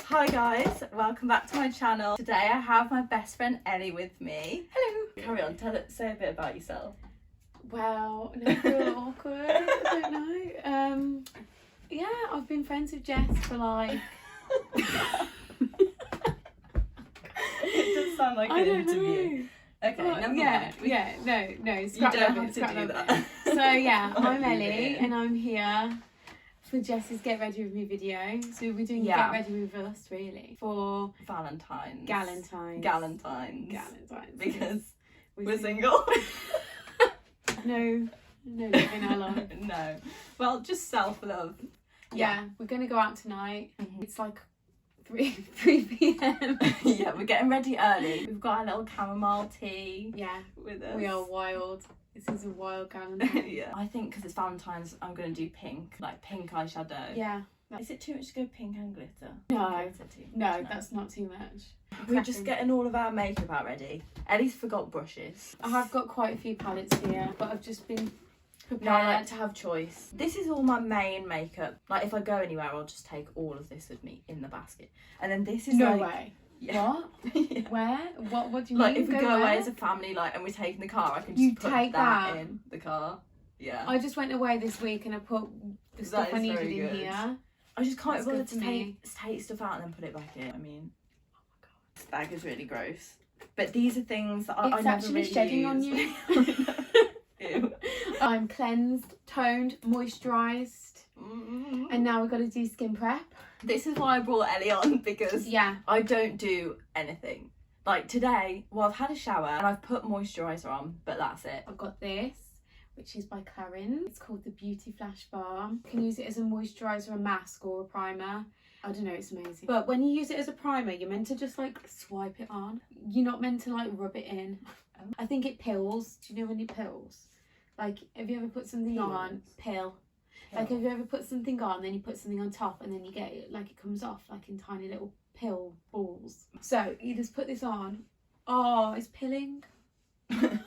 Hi guys, welcome back to my channel. Today I have my best friend Ellie with me. Hello. Carry on, say a bit about yourself. Well, no, I feel awkward. I don't know. Yeah, I've been friends with Jess for like... It does sound like an interview. Okay, well, never mind. No, scrap you don't have to do that. So yeah, I'm Ellie and I'm here for Jess's Get Ready With Me video. So we're doing Get Ready With Us really for Valentines. Galentines. Because we're single. No love in our life. No. Well, just self-love. Yeah, we're gonna go out tonight. It's like 3 p.m. Yeah, we're getting ready early. We've got our little chamomile tea. Yeah, with us. We are wild. This is a wild Valentine. Yeah. I think because it's Valentine's, I'm gonna do pink, like pink eyeshadow. Yeah. Is it too much to go pink and glitter? No, that's not too much. We're just getting all of our makeup out ready. Ellie's forgot brushes. I have got quite a few palettes here, but I've just been prepared. No, I like to have choice. This is all my main makeup. Like if I go anywhere, I'll just take all of this with me in the basket. And then this is no way. Yeah. What? Yeah. Where? What do you like mean? If we go away as a family, like, and we're taking the car, I can just put that in the car. Yeah. I just went away this week and I put the stuff I needed in here. I just can't bother to take stuff out and then put it back in. I mean, oh my god, this bag is really gross. But these are things that I never really shedding use. on you. Ew. I'm cleansed, toned, moisturised, and now we've got to do skin prep. This is why I brought Ellie on, because I don't do anything. Like today, well, I've had a shower and I've put moisturiser on, but that's it. I've got this, which is by Clarins. It's called the Beauty Flash Balm. You can use it as a moisturiser, a mask or a primer. I don't know, it's amazing. But when you use it as a primer, you're meant to just like swipe it on. You're not meant to like rub it in. I think it pills. Do you know when it pills? Like, have you ever put something on? Pill. Like, have you ever put something on, then you put something on top, and then you get it, like, it comes off, like, in tiny little pill balls. So, you just put this on. Oh, it's pilling. The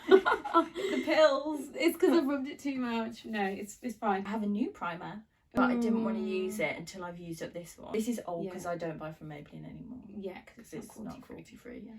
pills. It's because I rubbed it too much. No, it's fine. I have a new primer, but I didn't want to use it until I've used up this one. This is old because I don't buy from Maybelline anymore. Yeah, because it's not cruelty-free.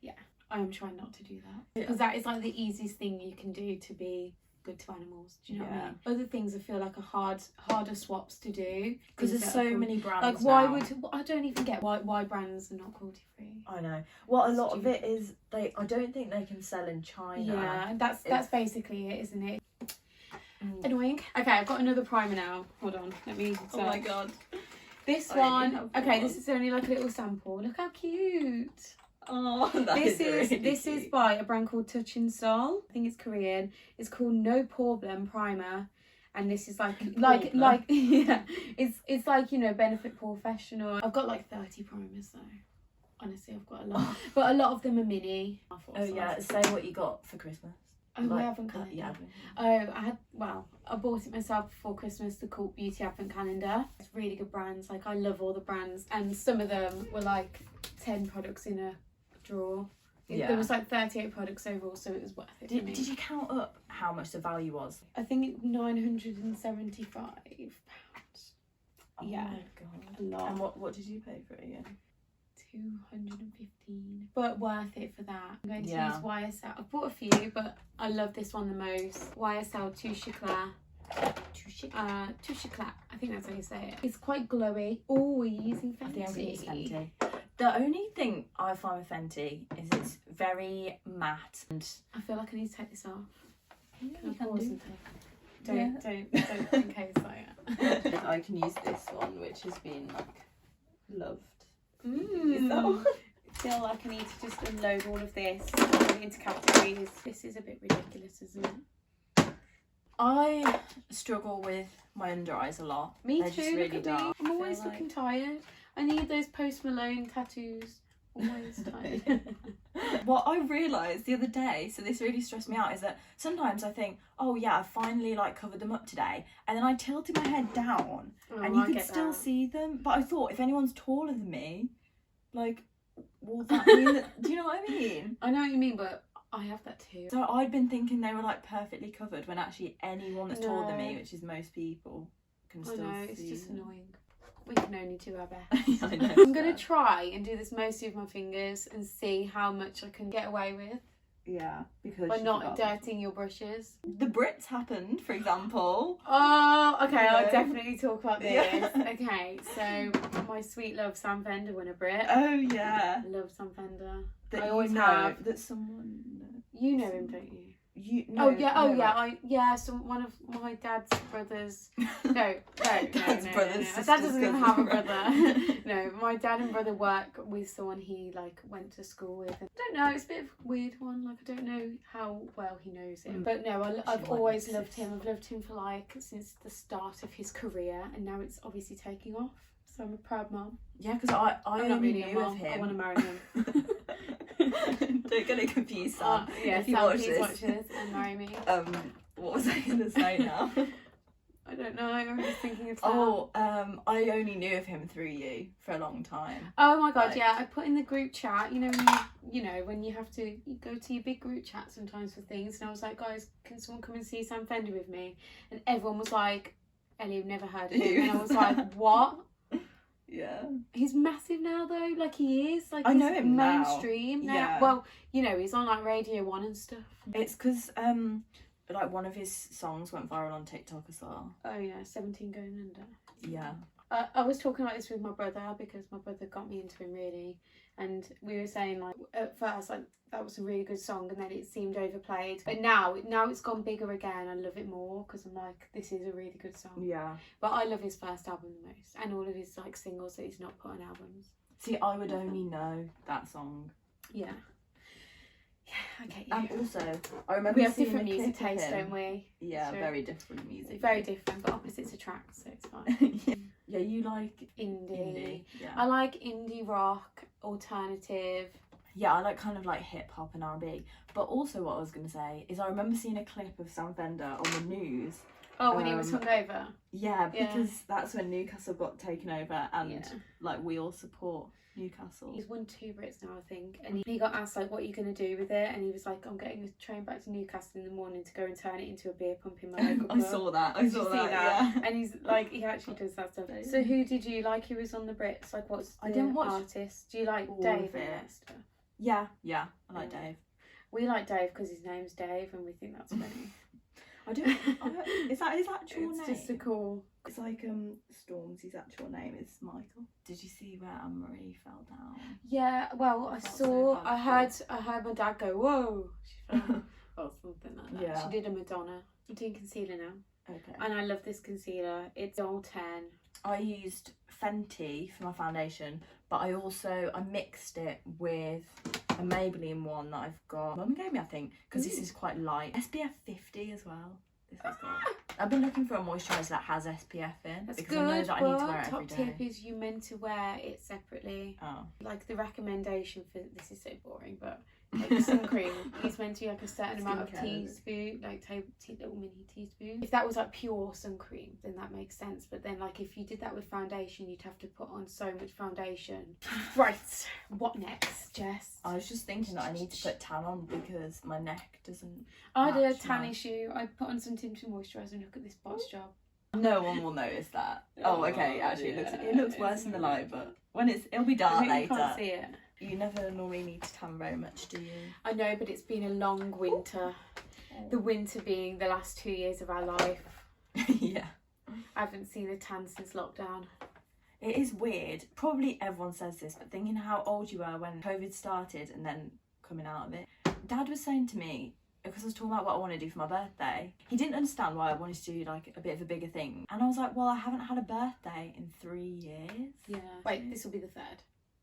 Yeah, I am trying not to do that. Because that is, like, the easiest thing you can do to be good to animals. Do you know what I mean? Other things I feel like are harder swaps to do because there's so many brands. Like, why would I don't even get why brands are not cruelty free. I know. Well, a lot of it is I don't think they can sell in China. Yeah, that's basically it, isn't it? Annoying. Okay, I've got another primer now. Hold on, let me. Oh my god. This one. Okay, this is only like a little sample. Look how cute. Oh, this is by a brand called Touch in Sol. I think it's Korean. It's called No Problem Primer, and this is like yeah, it's like, you know, Benefit Professional. I've got like 30 primers though. Honestly, I've got a lot, but a lot of them are mini. Oh yeah, say what you got for Christmas. Oh, my advent calendar. I bought it myself before Christmas, the Cult Beauty advent calendar. It's really good brands. Like, I love all the brands, and some of them were like 10 products in a drawer. There was like 38 products overall, so it was worth it. Did you count up how much the value was? I think it's £975. Oh yeah, my god, a lot. And what did you pay for it again? 215, but worth it for that. I'm going to use YSL. I've bought a few, but I love this one the most. YSL Touche Eclat. Touche Eclat. I think that's how you say it. It's quite glowy. Oh, we're using Fenty. I think I'm going to use Fenty. The only thing I find with Fenty is it's very matte, and I feel like I need to take this off. Can I pause and take? Don't in case I can use this one, which has been like loved. I feel like I need to just unload all of this and put it into categories. This is a bit ridiculous, isn't it? I struggle with my under eyes a lot. Me They're too. just really dark. I'm always looking tired. I need those Post Malone tattoos. Always tired. What I realised the other day, so this really stressed me out, is that sometimes I think, oh yeah, I finally like covered them up today, and then I tilted my head down and you can still see them. But I thought, if anyone's taller than me, like, will that mean that, do you know what I mean? I know what you mean, but I have that too. So I'd been thinking they were like perfectly covered, when actually anyone that's taller than me, which is most people, can still see it's just them. annoying. We can only do our best. I know. I'm going to try and do this mostly with my fingers and see how much I can get away with. Yeah, because by not dirtying your brushes. The Brits happened, for example. Oh, okay, Yeah. I'll definitely talk about this. Yeah. Okay, so my sweet love Sam Fender won a Brit. Oh yeah. I love Sam Fender. That I always know have. That someone. You know him, don't you? You. No, one of my dad's brothers. No. Dad's brothers, My dad doesn't even have a sisters. brother. No, my dad and brother work with someone he like went to school with. I don't know, it's a bit of a weird one. Like I don't know how well he knows him. But no, I've always loved him. I've loved him for like since the start of his career, and now it's obviously taking off. So I'm a proud mum. Yeah, because I I'm not only really a knew of mum. him. I want to marry him. Don't get it confused, Sam. Yeah, if you Sam, watch please this. watch this and marry me. What was I gonna say now? I don't know. I'm just thinking of Sam. Oh, I only knew of him through you for a long time. Oh my god, Like- yeah. I put in the group chat, when when you have to you go to your big group chat sometimes for things, and I was like, guys, can someone come and see Sam Fender with me? And everyone was like, Ellie, I've never heard of him. And I was like, what? Yeah. He's massive now though, like he is. Like I he's know him now. mainstream now. Yeah. Well, he's on like Radio 1 and stuff. It's because like one of his songs went viral on TikTok as well. Oh yeah, 17 Going Under. Yeah. I was talking about this with my brother because my brother got me into him really, and we were saying like at first like that was a really good song, and then it seemed overplayed. But now it's gone bigger again. I love it more because I'm like, this is a really good song. Yeah. But I love his first album the most, and all of his like singles that he's not put on albums. See, I would only know that song. Yeah. Yeah, okay. And also, I remember We have seeing different a music clip of tastes, him. don't we? Yeah, So- very different music. Very different, but opposites attract, so it's fine. Yeah, you like Indie. Yeah. I like indie rock, alternative. Yeah, I like kind of like hip hop and R&B. But also, what I was gonna say is, I remember seeing a clip of Sam Fender on the news. Oh, when he was Um, hungover. Yeah, Yeah. because that's when Newcastle got taken over, and Yeah. like we all support Newcastle. He's won 2 Brits now, I think, and he got asked like, "What are you gonna do with it?" And he was like, "I'm getting a train back to Newcastle in the morning to go and turn it into a beer pump in my local pub." I saw that. I Did saw you see that. Yeah. And he's like, he actually does that stuff. So who did you like? Who was on the Brits? Like, what's the I didn't watch artist? Do you like all Dave of and it. Lester? Yeah, yeah. I like Yeah. Dave. We like Dave because his name's Dave, and we think that's funny. I don't. Is that his actual It's name? just a cool. It's like Stormzy's actual name is Michael. Did you see where Anne Marie fell down? Yeah, well, I That's saw. so bad. I heard my dad go, "Whoa!" She fell, or something like that. Yeah. She did a Madonna. I'm doing concealer now, Okay. and I love this concealer. It's all 10. I used Fenty for my foundation, but I mixed it with a Maybelline one that I've got. Mum gave me, I think, because this Ooh. is quite light. SPF 50 as well. This has got. I've been looking for a moisturiser that has SPF in That's because good. I know that I need to wear it top every day. tip is you meant to wear it separately. Oh. Like the recommendation for this is so boring, but like sun cream is meant to be like a certain amount of Skincare, is it? teaspoon, like little mini teaspoon. If that was like pure sun cream, then that makes sense. But then like if you did that with foundation, you'd have to put on so much foundation. Right, what next, Jess? I was just thinking that I need to put tan on because my neck doesn't. I had a match tan my- issue. I put on some tinted moisturiser and look at this box job. No one will notice that. Oh, okay. Actually, it looks worse in the light, but when it'll be dark You later. can't see it. You never normally need to tan very much, do you? I know, but it's been a long winter. The winter being the last 2 years of our life. Yeah. I haven't seen a tan since lockdown. It is weird. Probably everyone says this, but thinking how old you were when COVID started and then coming out of it. Dad was saying to me, because I was talking about what I want to do for my birthday, he didn't understand why I wanted to do like a bit of a bigger thing. And I was like, well, I haven't had a birthday in 3 years. Yeah. Wait, this will be the 3rd.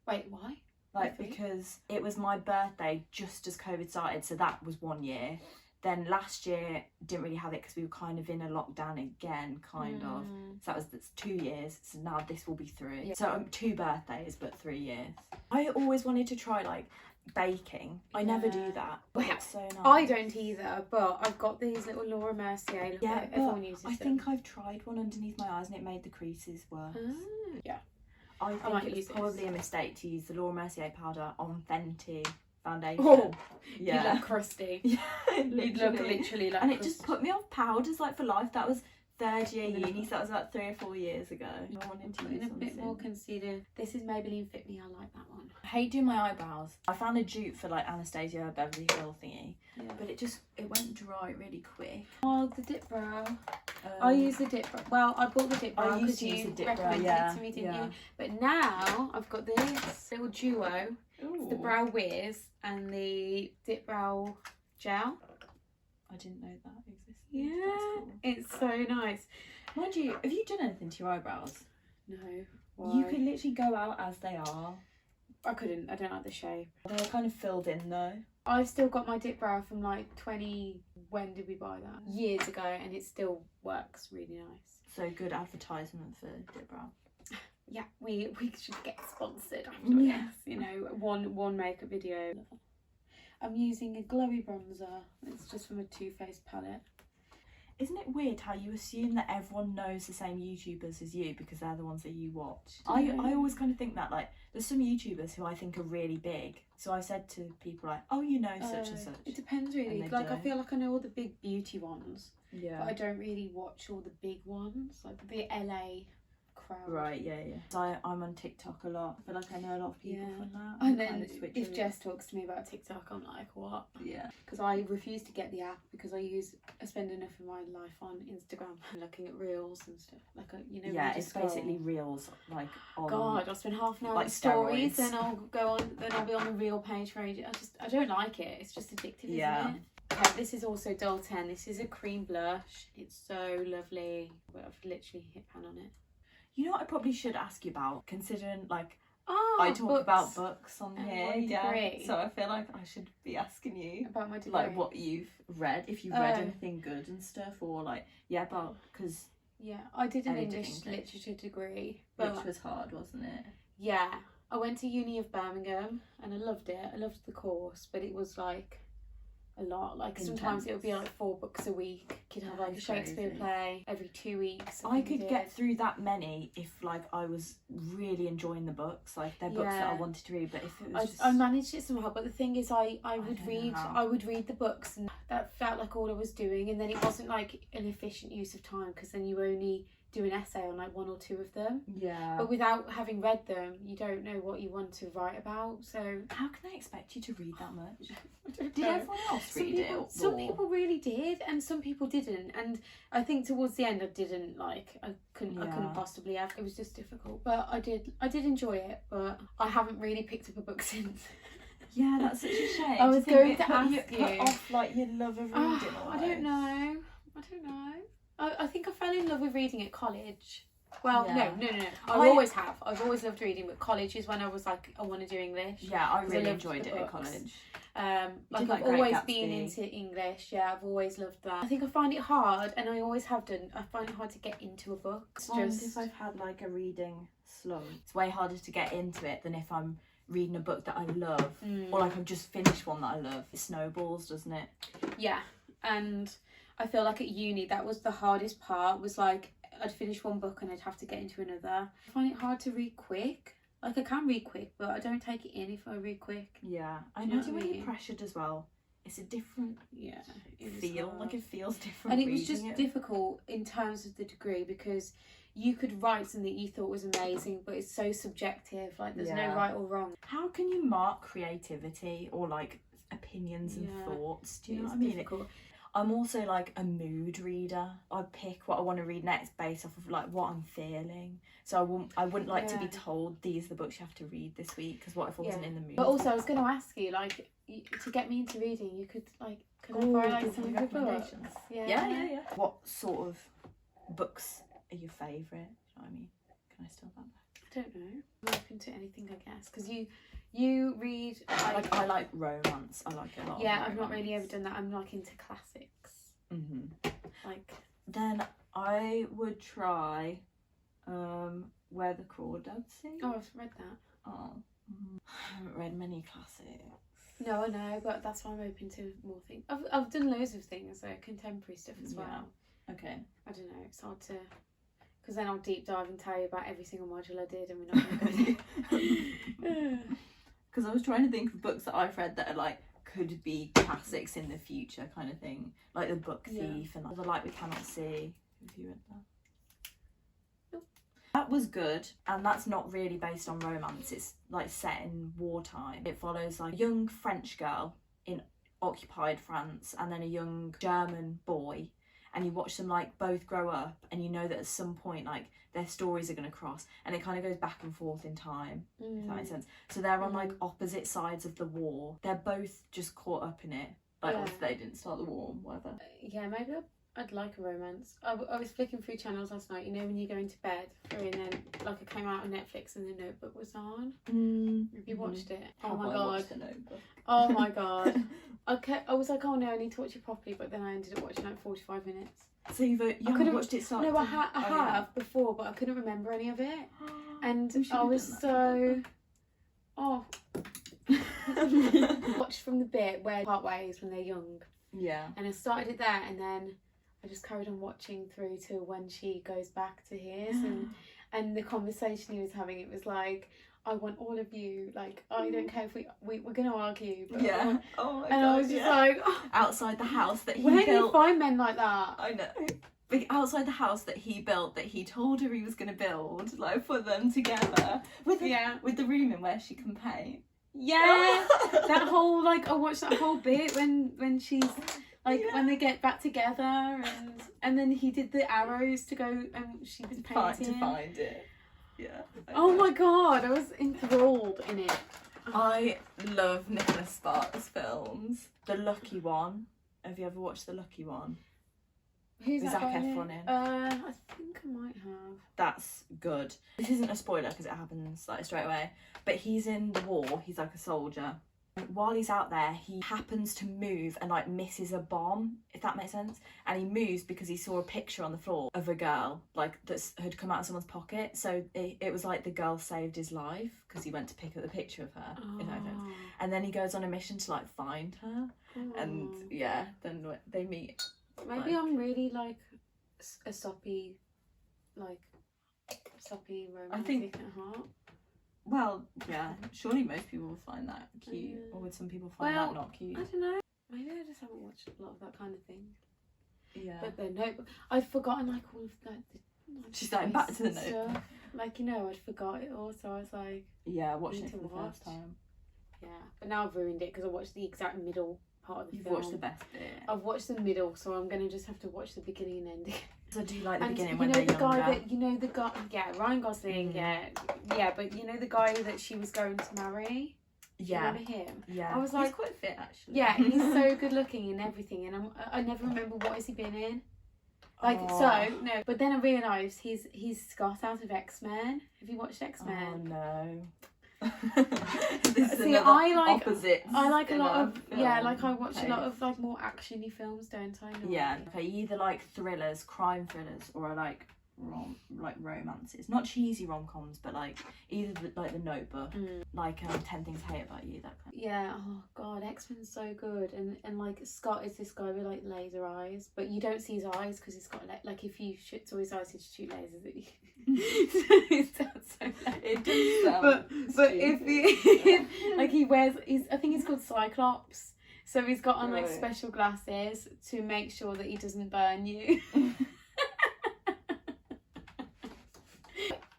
Wait, why? Like, Okay. because it was my birthday just as COVID started, so that was 1 year. Then last year, didn't really have it because we were kind of in a lockdown again, kind of. So that's 2 years, so now this will be 3. Yeah. So 2 birthdays, but 3 years. I always wanted to try, like, baking. I never do Yeah. that, but Well, it's so nice. I don't either, but I've got these little Laura Mercier. Yeah, everyone but uses I them. think I've tried one underneath my eyes and it made the creases worse. Yeah. I might think it was use this. probably a mistake to use the Laura Mercier powder on Fenty foundation. Oh, yeah. You look crusty. Yeah, You look literally like and it just put me off powders like for life. That was third year uni, so that was about 3 or 4 years ago. I wanted to use a bit more concealer. This is Maybelline Fit Me. I like that one. I hate doing my eyebrows. I found a dupe for like Anastasia Beverly Hills thingy, but it went dry really quick. Oh, the dip brow. I use the dip brow. Well, I bought the dip brow because you recommended it to me, didn't you? But now I've got this little duo. It's the Brow Wiz and the dip brow gel. I didn't know that existed. Yeah, cool. It's so nice. Mind you, have you done anything to your eyebrows? No. Why? You could literally go out as they are. I couldn't. I don't like the shape. They're kind of filled in though. I've still got my dip brow from like 20. When did we buy that? Years ago, and it still works really nice. So good advertisement for dip brow. Yeah, we should get sponsored after this. You know, one makeup video. I'm using a glowy bronzer. It's just from a Too Faced palette. Isn't it weird how you assume that everyone knows the same YouTubers as you because they're the ones that you watch? I always kind of think that, like, there's some YouTubers who I think are really big. So I said to people like, oh, you know such and such. It depends really. Like, I feel like I know all the big beauty ones. Yeah. But I don't really watch all the big ones. Like the LA crowd. Right, yeah. So I'm on TikTok a lot. I feel like I know a lot of people from that. And then if Jess talks to me about TikTok, I'm like, what? Yeah. Because I refuse to get the app because I spend enough of my life on Instagram looking at reels and stuff. Like, yeah, it's basically reels. Like, on, God, I'll spend half an hour like on stories, then I'll be on the reel page for ages. I don't like it. It's just addictive, isn't it? Okay, this is also Doll 10. This is a cream blush. It's so lovely. But I've literally hit pan on it. You know what I probably should ask you about, considering like I talk about books on here, degree. So I feel like I should be asking you about my degree, like what you've read, if you've read anything good and stuff, or like because I did an English literature degree, which was hard, wasn't it? Yeah, I went to Uni of Birmingham and I loved it. I loved the course, but it was like a lot. Like sometimes it would be like 4 books a week. You'd have like a Shakespeare play every 2 weeks. I could get through that many if like I was really enjoying the books, like they're books that I wanted to read. But if it was I managed it somehow. But the thing is, I would read the books, and that felt like all I was doing. And then it wasn't like an efficient use of time because then you only do an essay on like 1 or 2 of them. Yeah. But without having read them, you don't know what you want to write about. So how can they expect you to read that much? Did everyone else read it? Some people really did, and some people didn't. And I think towards the end, I didn't like. I couldn't possibly have. It was just difficult. But I did enjoy it. But I haven't really picked up a book since. Yeah, that's such a shame. I was going to ask you. Put off like your love of reading. I don't know. I think I fell in love with reading at college. Well, no. I always have. I've always loved reading, but college is when I was like, I want to do English. Yeah, I really enjoyed it at college. Like I've always been into English. Yeah, I've always loved that. I think I find it hard, and I always have done. I find it hard to get into a book. Just if I've had like a reading slump, it's way harder to get into it than if I'm reading a book that I love, or like I've just finished one that I love. It snowballs, doesn't it? Yeah, and I feel like at uni that was the hardest part. Was like I'd finish one book and I'd have to get into another. I find it hard to read quick. Like I can read quick, but I don't take it in if I read quick. Yeah, I know when you're pressured as well. It's a different feel. Like it feels different. And it was just difficult in terms of the degree because you could write something you thought was amazing, but it's so subjective. Like there's no right or wrong. How can you mark creativity or like opinions and thoughts? Do you know what I mean? I'm also like a mood reader. I pick what I want to read next based off of like what I'm feeling. So I wouldn't like to be told these are the books you have to read this week because what if I wasn't in the mood? But also I was going to ask you, like, to get me into reading, you could like, could I borrow like some of your books? Yeah. What sort of books are your favourite? Do you know what I mean? Can I steal that back? I don't know. I'm open to anything, I guess, because you read like I like romance. I like a lot. Yeah, I've not really ever done that. I'm like into classics. Like then I would try Where the Crawdads Sing. Oh, I've read that. Oh, I haven't read many classics. No, I know, but that's why I'm open to more things. I've done loads of things, like contemporary stuff as well. Okay. I don't know. It's hard to. Because then I'll deep dive and tell you about every single module I did, and we're not going to go. Because I was trying to think of books that I've read that are like could be classics in the future kind of thing, like The Book Thief and The Light We Cannot See. Have if you read that. Nope. That was good, and that's not really based on romance. It's like set in wartime. It follows like a young French girl in occupied France and then a young German boy, and you watch them like both grow up, and you know that at some point like their stories are going to cross, and it kind of goes back and forth in time, if that makes sense. So they're on like opposite sides of the war. They're both just caught up in it, like if they didn't start the war, whatever. Yeah, maybe I'd like a romance. I was flicking through channels last night, you know, when you go into bed, and then like it came out on Netflix and The Notebook was on. Have you watched it? Oh my god. Oh my god. Okay, I was like, oh no, I need to watch it properly, but then I ended up watching like 45 minutes. So you haven't watched it start? No, I have before, but I couldn't remember any of it. And I was so... Oh. Watched from the bit where part ways when they're young. Yeah. And I started it there, and then I just carried on watching through to when she goes back to his, and the conversation he was having, it was like, I want all of you, like, I don't care if we're going to argue. But oh my god. And I was just like... Oh, outside the house that he built... Where do you find men like that? I know. But outside the house that he built, that he told her he was going to build, like, put them together. With the room in where she can paint. Yeah. That whole, like, I watched that whole bit when she's... Like, when they get back together, and then he did the arrows to go, and she was painting. To find it. Yeah. Oh my god, I was enthralled in it. I love Nicholas Sparks films. The Lucky One. Have you ever watched The Lucky One? Who's Zac Efron in? I think I might have. That's good. This isn't a spoiler because it happens like straight away. But he's in the war. He's like a soldier. While he's out there, he happens to move and like misses a bomb, if that makes sense. And he moves because he saw a picture on the floor of a girl like that had come out of someone's pocket. So it was like the girl saved his life because he went to pick up the picture of her. If that makes sense. And then he goes on a mission to like find her, and then they meet. Maybe I'm really like a soppy romantic at heart. Well, yeah, surely most people will find that cute, or would some people find that not cute? I don't know. Maybe I just haven't watched a lot of that kind of thing. Yeah. But the Notebook, I'd forgotten like all of that. She's going back to the Notebook. Like, you know, I'd forgot it all, so I was like... Yeah, watching it for the first time. Yeah, but now I've ruined it because I watched the exact middle part of the film. You've watched the best bit. I've watched the middle, so I'm going to just have to watch the beginning and ending. So do you like the beginning you when know they're the younger? guy that, you know the guy, Ryan Gosling, yeah, but you know the guy that she was going to marry? Yeah. Do you remember him? Yeah. I was like... He's quite fit, actually. Yeah, he's so good looking and everything, and I never remember what has he been in. Like, but then I realised he's Scott out of X-Men. Have you watched X-Men? Oh, no. See, I like a lot of film. I watch a lot of like more actiony films, don't I? Normally? Yeah, okay. You either like thrillers, crime thrillers, or I like romances. Not cheesy rom-coms, but like either the Notebook, like 10 Things I Hate About You, that kind. Yeah. Oh god, X-Men's so good, and like Scott is this guy with like laser eyes, but you don't see his eyes because he's got like if you shoot all his eyes, he'd shoot lasers at you. It sounds so bad. It does sound. But if he like he wears, I think he's called Cyclops. So he's got on like special glasses to make sure that he doesn't burn you.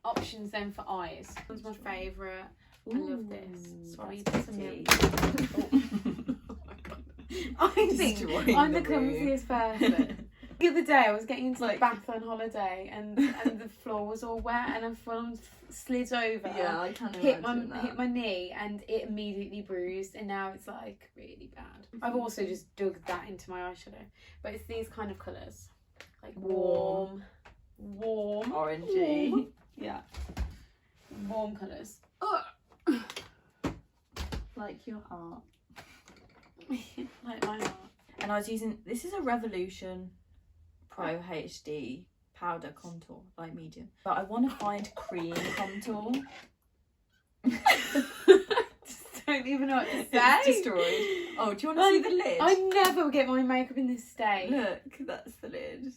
Options then for eyes. This one's my favourite. I love this. Sorry, that's a milk. Oh my god. I think I'm the clumsiest person. The other day I was getting into like bath on holiday and the floor was all wet and I full slid over. Yeah, I can't hit my knee and it immediately bruised and now it's like really bad. I've also just dug that into my eyeshadow. But it's these kind of colours. Like warm, orangey. Yeah. Warm colours. Like your heart. Like my heart. And I was using, this is a Revolution Pro HD powder contour, like medium. But I want to find cream contour. Just don't even know what to say. It's destroyed. Oh, do you want to see the lid? I never get my makeup in this state. Look, that's the lid.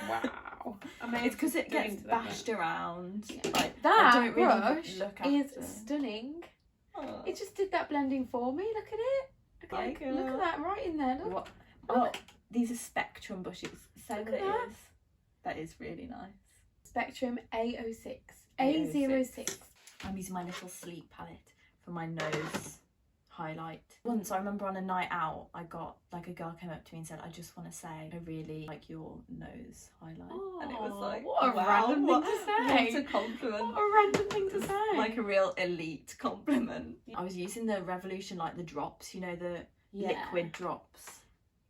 Wow. I mean, it's because it gets bashed around. Yeah. Like, that I don't really brush look is after. stunning. Oh. It just did that blending for me. Look at it. Okay, look at that right in there. Look. What? Oh, these are Spectrum brushes. say Look what at it that. is. That is really nice. Spectrum A06. A06. I'm using my little sleep palette for my nose highlight. Once I remember on a night out, I got like a girl came up to me and said, I just want to say I really like your nose highlight. Oh, and it was like, what a wow, random thing to say. What a compliment. What a random thing to It's say. like a real elite compliment. I was using the Revolution, like the drops, you know, the liquid drops.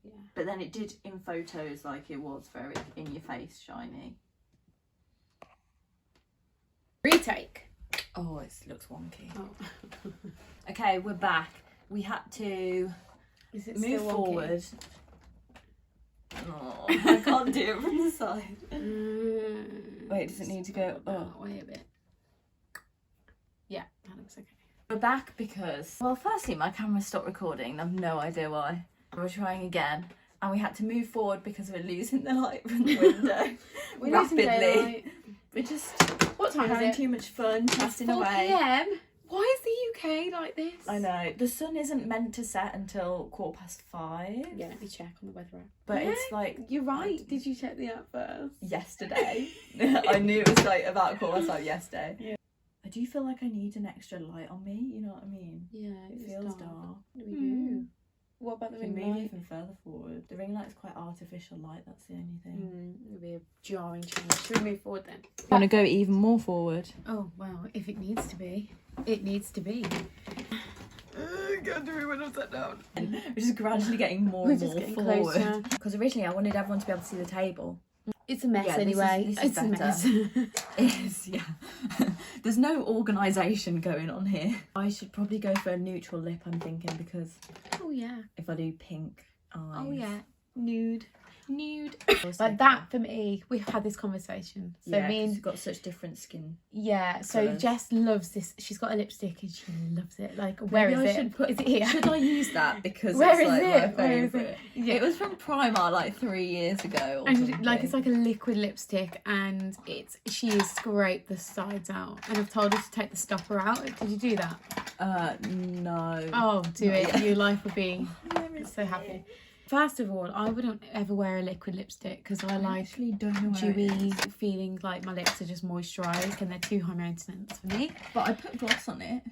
Yeah. But then it did in photos like it was very in your face shiny. Retake. Oh, it looks wonky. Oh. Okay, we're back. We had to Is it move still wonky? forward. Oh, I can't do it from the side. Wait, does it need to go? Oh, wait a bit. Yeah, that looks okay. we're back because, well, firstly, my camera stopped recording. I've no idea why. We're trying again, and we had to move forward because we're losing the light from the window We're rapidly. losing daylight. We're just What time having is it? too much fun chatting 4 away. PM? Why is the UK like this? I know the sun isn't meant to set until 5:15. Yeah, let me check on the weather app. But Yeah, it's like you're right. Did you check the app first? yesterday. I knew it was like about 5:15 yesterday. Yeah. I do feel like I need an extra light on me. You know what I mean? Yeah, It feels dark. We do. What about the If you ring move light? even further forward, the ring light is quite artificial light. That's the only thing. It'll be a jarring change. Should we move forward then? Want to go even more forward? Oh wow! If it needs to be, it needs to be. Can't do it when I'm sat down. We're just gradually getting more We're and just more getting forward. closer. Because originally I wanted everyone to be able to see the table. It's a mess Yeah, this anyway. is- this is It's a mess. It is, yeah. There's no organisation going on here. I should probably go for a neutral lip, I'm thinking, because Oh yeah. if I do pink eyes. Oh yeah. Nude. I'll Like stick that for me. We've had this conversation. So Yeah, me 'cause and you've got such different skin. yeah. So colours. Jess loves this. She's got a lipstick and she loves it. Like where Maybe is I it? should put- Is it here? Should I use that because Where it's is like it? my Where is favourite? it? Yeah. It was from Primark like 3 years ago. Or And something. like it's like a liquid lipstick, and she has scraped the sides out. And I've told her to take the stopper out. Did you do that? No. Oh, do Not it. yet. Your life would be Where is so it? happy. First of all, I wouldn't ever wear a liquid lipstick because I I like actually don't know where it dewy is. feeling, like my lips are just moisturised and they're too high maintenance for me. But I put gloss on it.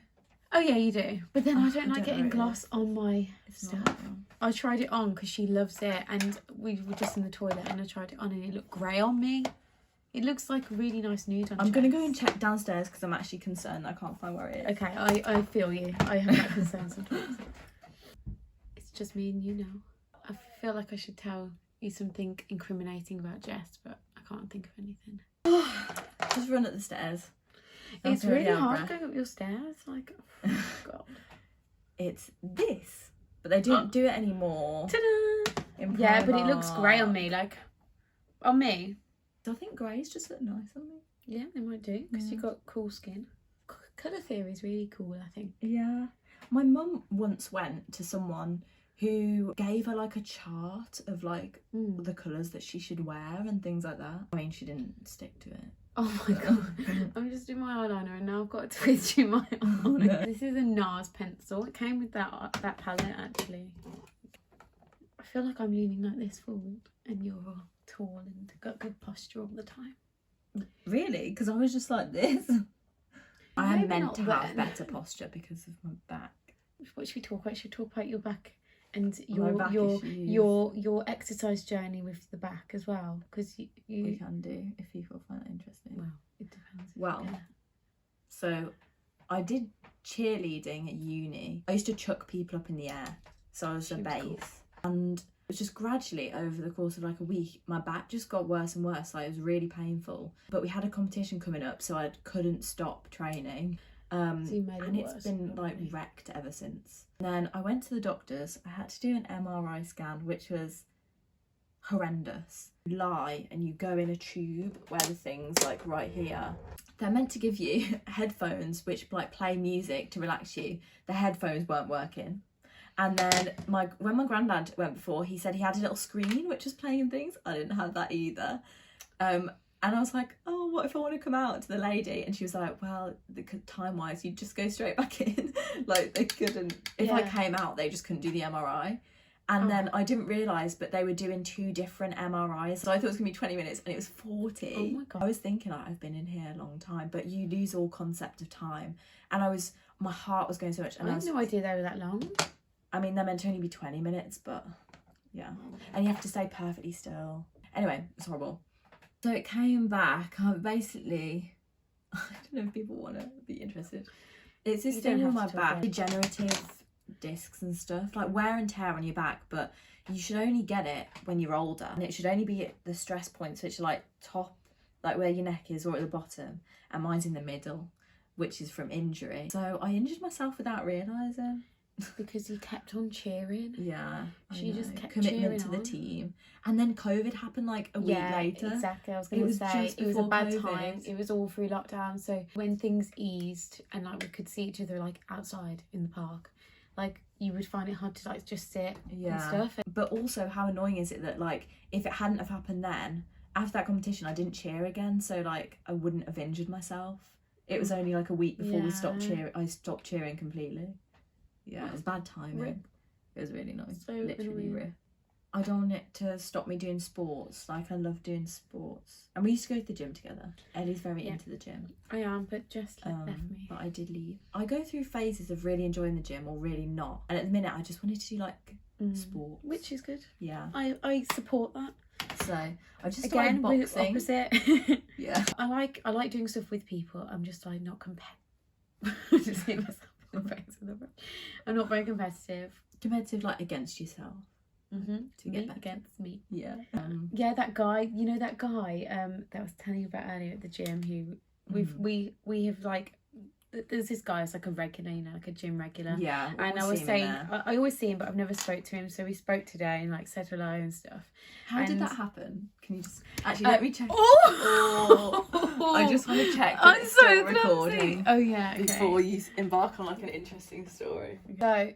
Oh yeah, you do. But then I Oh, don't I like don't getting know where it gloss on my It's stuff. not that one. I tried it on because she loves it, and we were just in the toilet and I tried it on and it looked grey on me. It looks like a really nice nude on I'm going to go Jess. and check downstairs because I'm actually concerned I can't find where it is. Okay, I feel you. I have that concern sometimes. It's just me and you now. I feel like I should tell you something incriminating about Jess, but I can't think of anything. Just run up the stairs. It's I'm really already out of hard breath. going up your stairs. Like, oh God. It's this. But they don't do it anymore. Ta-da! in Yeah, but it looks grey on Primark. me. Like, on me. I think greys just look nice on me. Yeah, they might do because Yeah. you've got cool skin. Colour theory is really cool, I think. Yeah. My mum once went to someone who gave her like a chart of like the colours that she should wear and things like that. I mean, she didn't stick to it. Oh my God. I'm just doing my eyeliner and now I've got to twist you my arm. This is a NARS pencil. It came with that palette actually. I feel like I'm leaning like this forward and you're tall and got good posture all the time. Really? Because I was just like this. I am Maybe meant not to have then. better posture because of my back. What should we talk about? Should we talk about your back and My back issues. your exercise journey with the back as well? Because We you can do if people find that interesting. well, it depends. Well, so I did cheerleading at uni. I used to chuck people up in the air. So I was the She was base. cool. And it was just gradually over the course of like a week, my back just got worse and worse. Like it was really painful. But we had a competition coming up, so I couldn't stop training. So you made it And it's worse, been like probably. wrecked ever since. And then I went to the doctors. I had to do an MRI scan, which was horrendous. You lie and you go in a tube where the thing's like right here. They're meant to give you headphones which like play music to relax you. The headphones weren't working. And then when my granddad went before, he said he had a little screen which was playing things. I didn't have that either. And I was like, oh, what if I want to come out to the lady? And she was like, well, time-wise, you'd just go straight back in. Like, they couldn't... If I Yeah. came out, they just couldn't do the MRI. And then I didn't realise, but they were doing 2 different MRIs. So I thought it was going to be 20 minutes and it was 40. Oh my God. I was thinking, like, I've been in here a long time, but you lose all concept of time. And my heart was going so much. And I had no idea they were that long. I mean, they're meant to only be 20 minutes, but yeah. And you have to stay perfectly still. Anyway, it's horrible. So it came back. Basically, I don't know if people want to be interested. It's this thing on my back, degenerative discs and stuff, like wear and tear on your back, but you should only get it when you're older, and it should only be at the stress points, which are like top, like where your neck is, or at the bottom, and mine's in the middle, which is from injury. So I injured myself without realising. Because you kept on cheering. Yeah, she just kept commitment cheering to the on. team, and then COVID happened like a week later. Exactly. I was going to say it was a bad time. It was all through lockdown. So when things eased and like we could see each other like outside in the park, like you would find it hard to like just sit and stuff. But also, how annoying is it that like if it hadn't have happened then, after that competition, I didn't cheer again. So like I wouldn't have injured myself. It was only like a week before we stopped cheering. I stopped cheering completely. Yeah, it was bad timing. Rip. It was really nice. So literally rip. I don't want it to stop me doing sports. Like, I love doing sports. And we used to go to the gym together. Ellie's very into the gym. I am, but just left me. But I did leave. I go through phases of really enjoying the gym or really not. And at the minute, I just wanted to do, like, sport. Which is good. Yeah. I support that. So, I just Again, started boxing. opposite. Yeah. I like doing stuff with people. I'm just, like, not competitive. Just hit myself in the face with a brush. I'm not very competitive. Competitive, like, against yourself. To get back against me. Yeah. Yeah, that guy, you know that guy that I was telling you about earlier at the gym who we have like, there's this guy who's like a regular, you know, like a gym regular. Yeah. And I was saying, I always see him, but I've never spoke to him. So we spoke today and like said hello and stuff. How did that happen? Can you just actually let me check? I just want to check that I'm it's so still clumsy. recording. Oh yeah. Okay. Before you embark on like an interesting story. So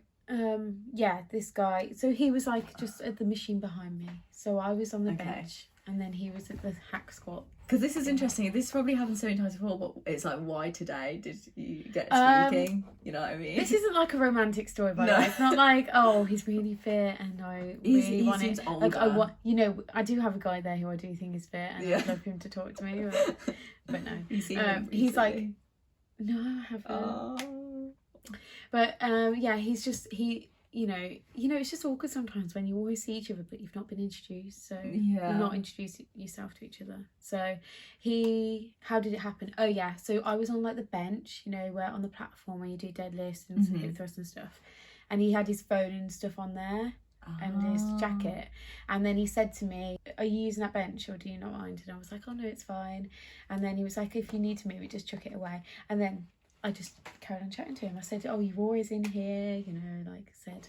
yeah, this guy, so he was like just at the machine behind me, so I was on the bench and then he was at the hack squat. Because this is interesting, this probably happened so many times before, but it's like, why today did you get speaking? You know what I mean? This isn't like a romantic story, by the way. It's not like, oh, he's really fit and I really want it. Older. Like I want, you know, I do have a guy there who I do think is fit and I'd love him to talk to me, but no. He's like, no, I haven't. Oh. But yeah, he's just you know, it's just awkward sometimes when you always see each other but you've not been introduced, so you've not introduced yourself to each other. So how did it happen? Oh yeah, so I was on like the bench, you know, where on the platform where you do deadlifts and hip thrusts and stuff, and he had his phone and stuff on there and his jacket, and then he said to me, are you using that bench or do you not mind? And I was like, oh no, it's fine. And then he was like, if you need to move it, just chuck it away. And then I just carried on chatting to him. I said, oh, you're always in here, you know, like I said.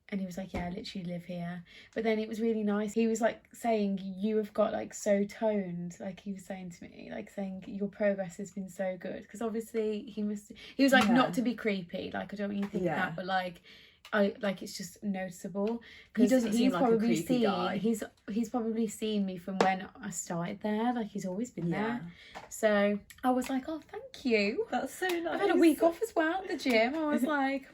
And he was like, yeah, I literally live here. But then it was really nice. He was like saying, you have got like so toned. Like he was saying to me, like saying your progress has been so good. Because obviously he was like, not to be creepy. Like I don't want you to think that, but like, it's just noticeable. He doesn't seem like a creepy guy. He's probably seen me from when I started there. Like he's always been there. So I was like, oh, thank you. That's so nice. I've had a week off as well at the gym. I was like,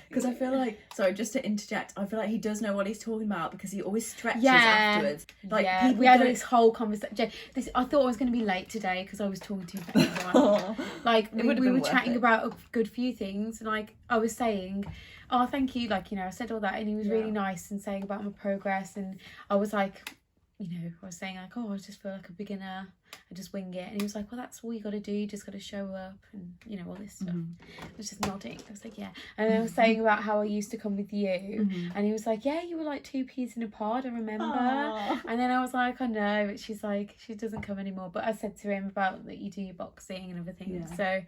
because I feel like, sorry, just to interject, I feel like he does know what he's talking about because he always stretches afterwards. Like we had this whole conversation. I thought I was going to be late today because I was talking to him for everyone. Like we were chatting about a good few things, and like I was saying, oh, thank you, like, you know, I said all that, and he was really nice and saying about my progress, and I was like, you know, I was saying like, oh, I just feel like a beginner, I just wing it. And he was like, well, that's all you got to do, you just got to show up and, you know, all this stuff. I was just nodding. I was like, yeah. And I was saying about how I used to come with you, and he was like, yeah, you were like 2 peas in a pod, I remember. Aww. And then I was like, I know, but she's like, she doesn't come anymore. But I said to him about that you do your boxing and everything. So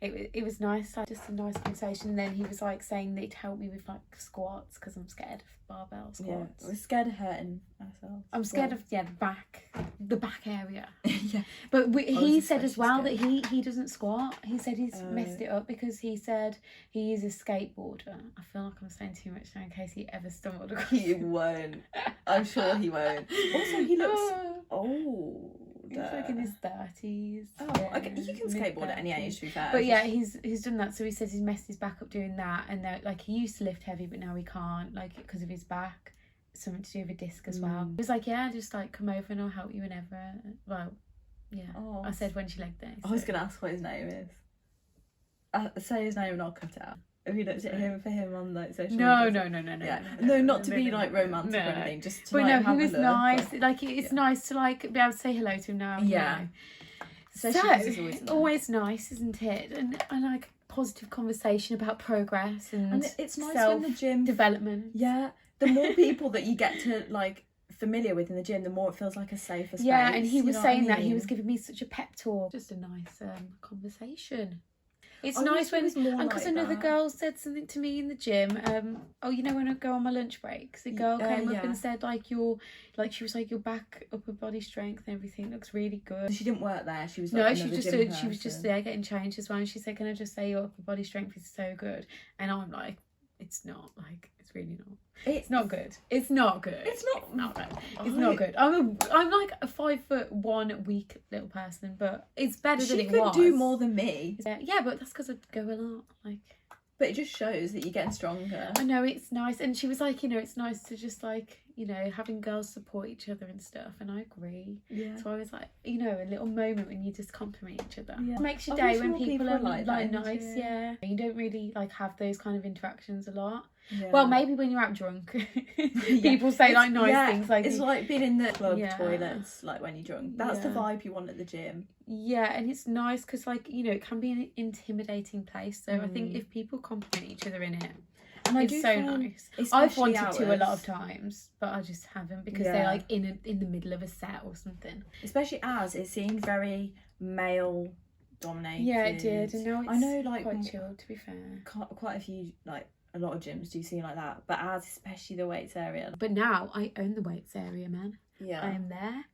it was nice, like just a nice conversation. And then he was like saying that he'd help me with like squats because I'm scared of barbell squats. We're scared of hurting ourselves. I'm scared of the back area. But he said as well that he doesn't squat. He said he's messed it up because he said he is a skateboarder. I feel like I'm saying too much now in case he ever stumbled across. He won't. I'm sure he won't. Also, he looks old. skateboarder. He's like in his 30s. Oh, okay. You can skateboard at any age, to be fair. But yeah, he's done that. So he says he's messed his back up doing that, and that like he used to lift heavy, but now he can't, like because of his back. Something to do with a disc as well. He was like, yeah, just like come over and I'll help you whenever. Well, yeah. Oh. I said when she legged day. I was gonna ask what his name is. Say his name and I'll cut it out. Have you looked at him for him on like social media? No. Yeah. No, not to be like romantic or anything, just to but like no, have he was a look. nice. Like it's nice to like be able to say hello to him now. Yeah. You know. Especially So 'cause it's always nice, isn't it? And like positive conversation about progress and it's nice when the gym development. Yeah. The more people that you get to like familiar with in the gym, the more it feels like a safer space. Yeah, and he was saying that he mean? was giving me such a pep talk. Just a nice conversation. It's I nice wish it when, was more and because like another that. girl said something to me in the gym. Oh, you know when I go on my lunch breaks, the girl came up yeah. and said she was like your back, upper body strength and everything looks really good. So she didn't work there. She was No, like she was just there getting changed as well. And she said, "Can I just say your upper body strength is so good?" And I'm like, "It's not. Like, it's really not. It's not good. It's not good. It's not good. It's not good. I'm like a 5'1" weak little person, but it's better than it was. She could do more than me. Yeah, but that's because I go a lot. Like, but it just shows that you're getting stronger. I know it's nice, and she was like, you know, it's nice to just like, you know, having girls support each other and stuff, and I agree. Yeah. So I was like, you know, a little moment when you just compliment each other. Yeah. It makes your I day wish when more people people are like like that, nice. Yeah. You don't really like have those kind of interactions a lot. Yeah. Well, maybe when you're out drunk, people say like nice things. Like it's like being in the club Yeah. toilets, like when you're drunk. That's the Yeah. vibe you want at the gym. yeah, and it's nice because like, you know, it can be an intimidating place. So I think if people compliment each other in it, And I it's do so find, nice. I've especially wanted to a lot of ours, times, but I just haven't because Yeah. they're like in the middle of a set or something. especially as it seemed very male dominated. Yeah, it did, and now it's I know, like quite chill, to be fair. quite a few, like a lot of gyms do seem like that, but as especially the weights area. But now I own the weights area, man. Yeah, I am there,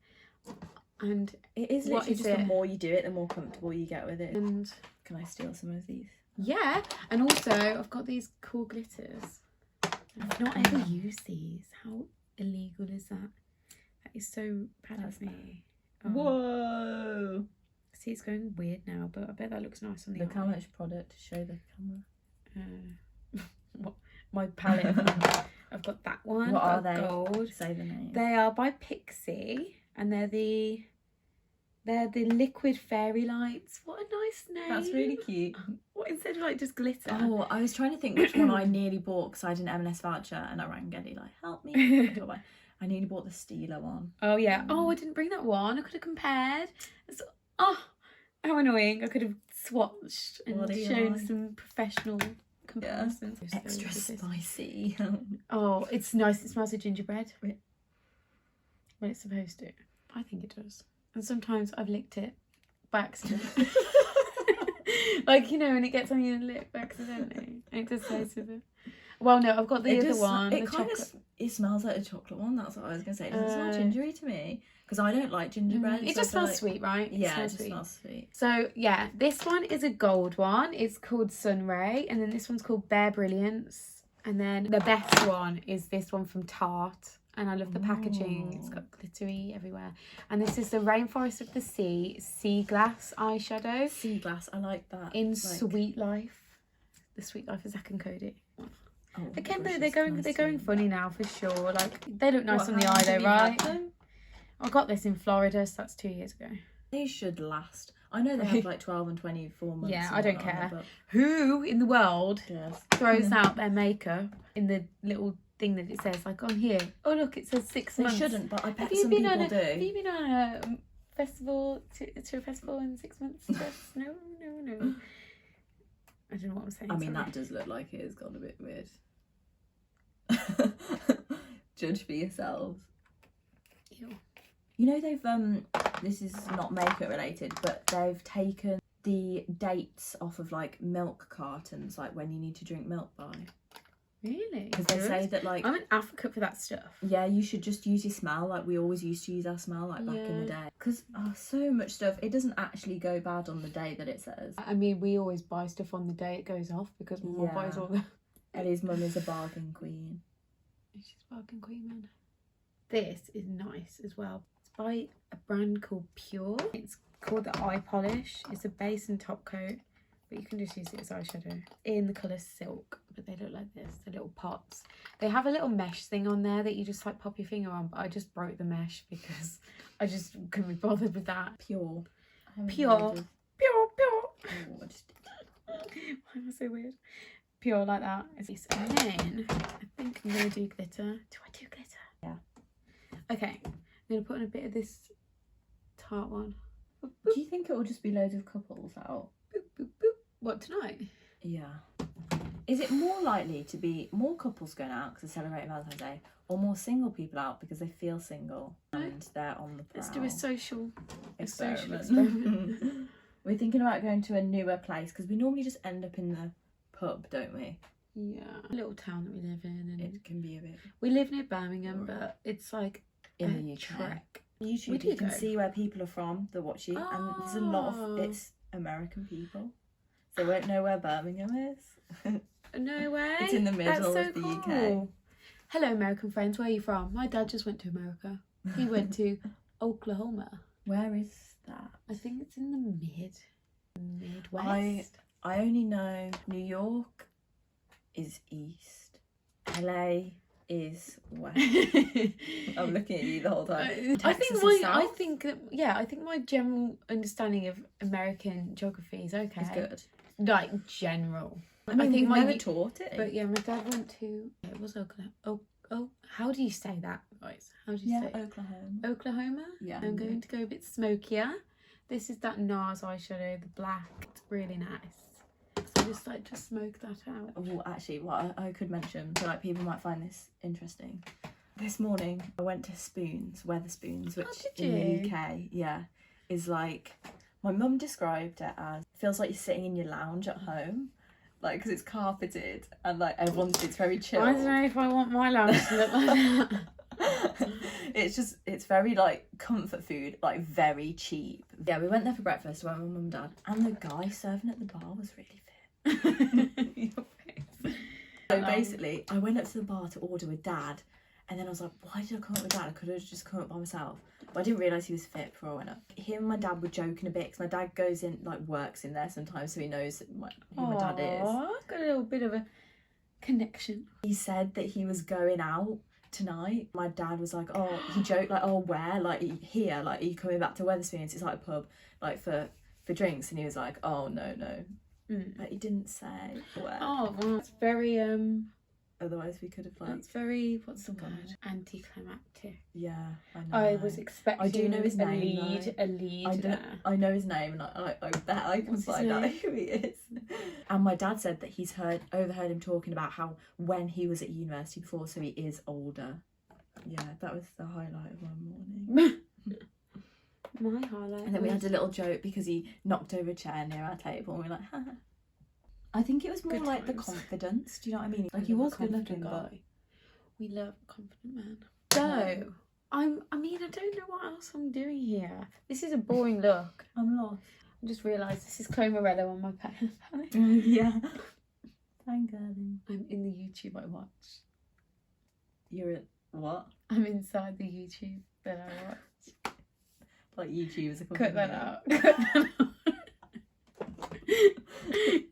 and it is What literally is just it? the more you do it, the more comfortable you get with it. and Can I steal some of these? yeah, and also I've got these cool glitters. I've not ever used these. How illegal is that? That is so bad That's of me. Whoa! See, it's going weird now, but I bet that looks nice on the Look how eye. much product to show the camera. What, my palette. I've got that one. What are got they? Gold. Say the name. They are by Pixie, and they're the liquid fairy lights. What a nice name. That's really cute. What, instead of like just glitter? Oh, I was trying to think which one I nearly bought because I had an M&S voucher and I rang Geddy like, help me. I nearly bought the Steeler one. Oh yeah. Oh, I didn't bring that one. I could have compared. Oh, how annoying. I could have swatched and Bloody shown eye. some professional comparisons. Extra spicy. Oh, it's nice. It smells of gingerbread. Wait. Well, it's supposed to. I think it does. And sometimes I've licked it by accident. Like, you know, when it gets on your lip accidentally. It just tastes of it. Well, no, I've got the other one. It the kind chocolate. it smells like a chocolate one. That's what I was gonna say. It doesn't smell Uh, gingery to me because I don't like gingerbread. It so I just feel smells like- sweet, right? Yeah, it smells just smells sweet. So yeah, this one is a gold one. It's called Sunray, and then this one's called Bare Brilliance, and then the best one is this one from Tarte. And I love the packaging. It's got glittery everywhere. And this is the Rainforest of the Sea Glass eyeshadow Sea glass, I like that. in Like, Sweet Life. The Sweet Life of Zac and Cody. oh, Again, gosh, though, it's they're nice going too. funny now for sure. Like, they look nice What, on the how eye long though, have you had right? them? I got this in Florida, so that's 2 years ago. They should last. I know they have like 12 and 24 months. Yeah, and I don't whatnot, care. but Who in the world just throws out their makeup in the little thing that it says, like on here? Oh look, it says 6 They months. shouldn't, but I bet Have you some been people on do. Have you been on a festival to a festival in 6 months? Jess? No. I don't know what I'm saying. I mean, sorry. that does look like it has gone a bit weird. Judge for yourselves. Ew. You know, they've this is not makeup related, but they've taken the dates off of like milk cartons, like when you need to drink milk by, Really? because they say that like I'm an advocate for that stuff. yeah, you should just use your smell like we always used to use our smell like back in the day, because so much stuff, it doesn't actually go bad on the day that it says. I mean, we always buy stuff on the day it goes off because my mum buys all the. Ellie's mum is a bargain queen. She's a bargain queen, man. This is nice as well. It's by a brand called Pure. It's called the Eye Polish. It's a base and top coat, but you can just use it as eyeshadow in the colour Silk. But they look like this, the little pots. They have a little mesh thing on there that you just like pop your finger on, but I just broke the mesh because I just couldn't be bothered with that. Pure. Pure. Oh, Why am I so weird? Pure like that. And then I think I'm going to do glitter. Do I do glitter? Yeah. Okay. I'm going to put in a bit of this tart one. Boop, Do boop, you think it will just be loads of couples out? boop, boop, boop. What, tonight? Yeah. Is it more likely to be more couples going out because they're celebrating Valentine's Day, or more single people out because they feel single and they're on the prowl? Let's do a social experiment. experiment. We're thinking about going to a newer place because we normally just end up in the pub, don't we? Yeah. A little town that we live in. And It can be a bit we live near Birmingham, but it's like in a the UK. trek. YouTube, you can see where people are from that watch you, and there's a lot Oh. of it's American people. So we won't know where Birmingham is. No way. It's in the middle That's so of the UK. cool. Hello, American friends. Where are you from? My dad just went to America. He went to Oklahoma. Where is that? I think it's in the Midwest. I only know New York is east, LA is west. I'm looking at you the whole time. I Texas think is I think my general understanding of American geography is okay. It's good. Like general. I mean, think we've my never taught it. But yeah, my dad went to. It was Oklahoma. Oh, how do you say that, guys? How do you Yeah, say it? Oklahoma. Oklahoma? Yeah. I'm going to go a bit smokier. This is that NARS eyeshadow, the black. It's really nice. So just like to smoke that out. Well, actually, what I could mention, so like people might find this interesting. This morning, I went to Weatherspoons, which did in you? the UK, yeah, is like, my mum described it as, feels like you're sitting in your lounge at home. Like, because it's carpeted and like it's very chill. I don't know if I want my lounge to look like that. It's very like comfort food, like very cheap. Yeah, we went there for breakfast, went with my mum and dad, and the guy serving at the bar was really fit. So basically, I went up to the bar to order with dad, and then I was like, why did I come up with dad? I could have just come up by myself. But I didn't realise he was fit before I went up. Him and my dad were joking a bit, because my dad goes in, like, works in there sometimes, so he knows who my dad is. I've got a little bit of a connection. He said that he was going out tonight. My dad was like, oh, he joked, like, oh, where? Like, here? Like, are you coming back to Weatherspoons? It's like a pub, like, for drinks. And he was like, oh, no. But he didn't say where. Oh, well, it's very, Otherwise, we could have, like... That's very, what's the word? Anticlimactic. Yeah, I know. I was expecting I do know his name, a lead there. I know his name, and I bet I can What's his find out name? who he is. And my dad said that he's overheard him talking about how when he was at university before, so he is older. Yeah, that was the highlight of my morning. My highlight. And then we had a little joke because he knocked over a chair near our table, and we were like, haha. I think it was more Good like the times. confidence. Do you know what I mean? Like, We he love a was good looking, confident but guy. We love a confident man. So, I don't know what else I'm doing here. This is a boring look. I'm lost. I just realised this is Chloe Morello on my palette. Yeah. Thank God. I'm in the YouTube I watch. You're at what? I'm inside the YouTube that I watch. Like YouTube is a Cut that out. Cut that out.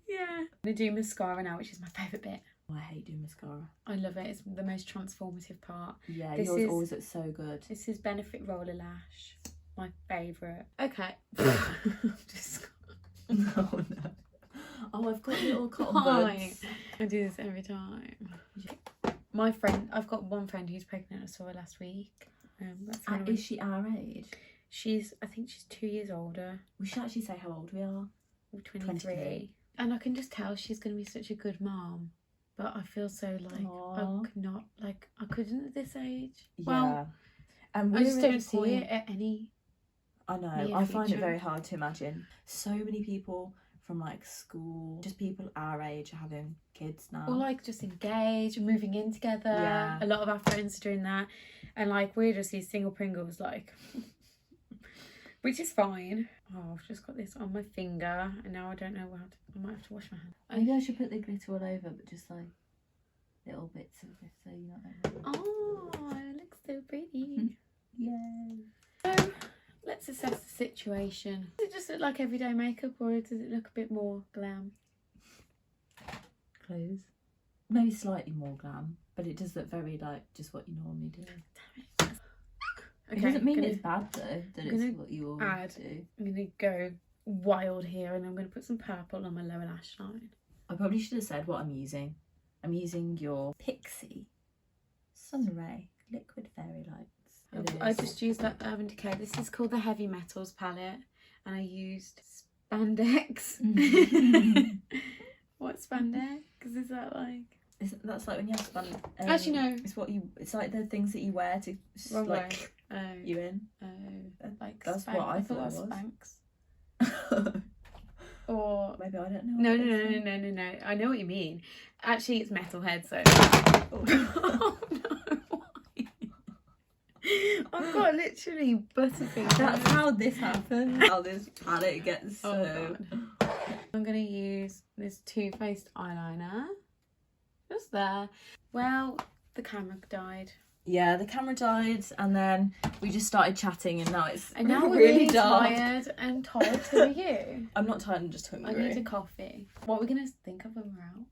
Yeah. I'm going to do mascara now, which is my favourite bit. Oh, I hate doing mascara. I love it. It's the most transformative part. Yeah, This yours is- always looks so good. This is Benefit Roller Lash. My favourite. Okay. Just... No, no. Oh, I've got little cotton Why? buds. I do this every time. I've got one friend who's pregnant. I saw her last week. That's one of my- Is she our age? I think she's 2 years older. We should actually say how old we are. Or 23. And I can just tell she's going to be such a good mom. But I feel so like Aww. I couldn't at this age. Yeah. Well, And I just we're at don't the see point- it at any. I know. near I find it future. very hard to imagine. So many people from like school, just people our age, are having kids now. Or like just engaged and moving in together. Yeah. A lot of our friends are doing that. And like we're just these single Pringles, like. Which is fine. Oh, I've just got this on my finger and now I don't know how to. I might have to wash my hands. Maybe I should put the glitter all over, but just like little bits of glitter, you know. Oh, it looks so pretty. Yay. So let's assess the situation. Does it just look like everyday makeup, or does it look a bit more glam? Clothes. Maybe slightly more glam, but it does look very like just what you normally do. Damn it. It doesn't mean it's bad though, that it's what you always do. I'm going to go wild here, and I'm going to put some purple on my lower lash line. I probably should have said what I'm using. I'm using your Pixie Sunray Liquid Fairy Lights. I just used that Urban Decay. This is called the Heavy Metals palette, and I used spandex. What spandex? Is that like? That's like when you have spandex. Actually, no. It's like the things that you wear to like you in. Like that's Spanx. what I thought it was. Spanx. Or maybe I don't know. No. I know what you mean. Actually, it's Metalhead. So. Oh no! I've got literally butterfingers. That's how this happens. How this palette gets so. Oh, I'm gonna use this Too Faced eyeliner. Just there. Well, the camera died. Yeah, the camera died, and then we just started chatting, and now it's we're really dark. Tired and tired. So are you? I'm not tired. I'm just hungry. I need a coffee. What are we gonna think of when we're out?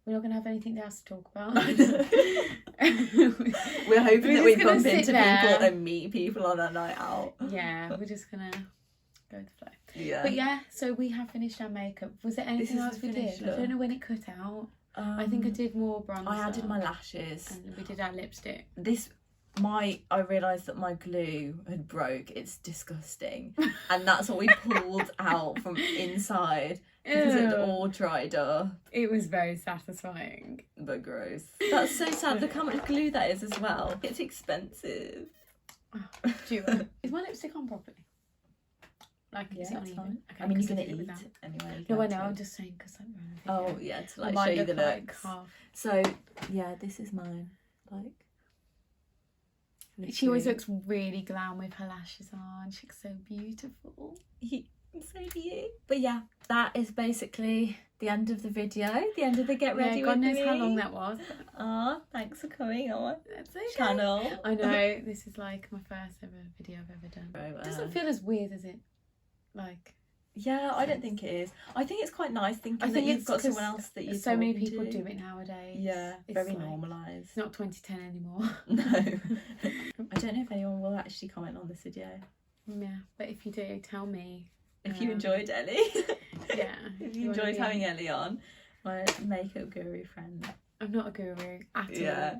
We're not gonna have anything else to talk about. We're hoping that we bump into people and meet people on a night out. Yeah, we're just gonna go with the flow. Yeah. But yeah, so we have finished our makeup. Was there anything else we did? I don't know when it cut out. I think I did more bronzer. I added my lashes. And we did our lipstick. I realised that my glue had broke. It's disgusting. And that's what we pulled out from inside because it had all dried up. It was very satisfying. But gross. That's so sad. Look how much glue that is as well. It's expensive. Oh, do you know? Is my lipstick on properly? Like, yeah, is it on it's even? fine. Okay, I mean, you're going to eat anyway. No, I know. I'm just saying because like we're on a video. Oh, yeah, to like show you the looks. Like, so, yeah, this is mine. Like, she always looks really glam with her lashes on. She looks so beautiful. So do you. But yeah, that is basically the end of the video. The end of the get ready. Yeah, God with knows me. how long that was. Thanks for coming on. That's okay. Channel. I know, this is like my first ever video I've ever done. Right, It doesn't feel as weird as it like. Yeah, I don't think it is. I think it's quite nice thinking that you've got someone else that you. So many people do it nowadays. Yeah, it's very like, normalised. It's not 2010 anymore. No. I don't know if anyone will actually comment on this video. Yeah, but if you do, tell me. If you enjoyed Ellie. Yeah. If you enjoyed having Ellie on, my makeup guru friend. I'm not a guru at all. Yeah.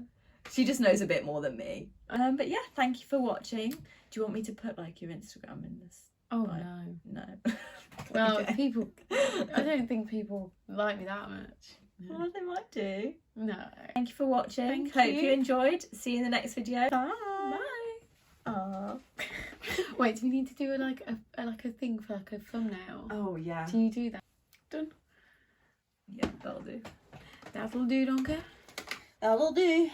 She just knows a bit more than me. But yeah, thank you for watching. Do you want me to put like your Instagram in this? Oh like, no. No. Well, people, I don't think people like me that much. No. Well, they might do. No. Thank you for watching. Hope you enjoyed. See you in the next video. Bye. Bye. Aww. Wait, do we need to do a thing for like a thumbnail? Oh yeah. Do you do that? Done. Yeah, that'll do. That'll do, Donka. That'll do.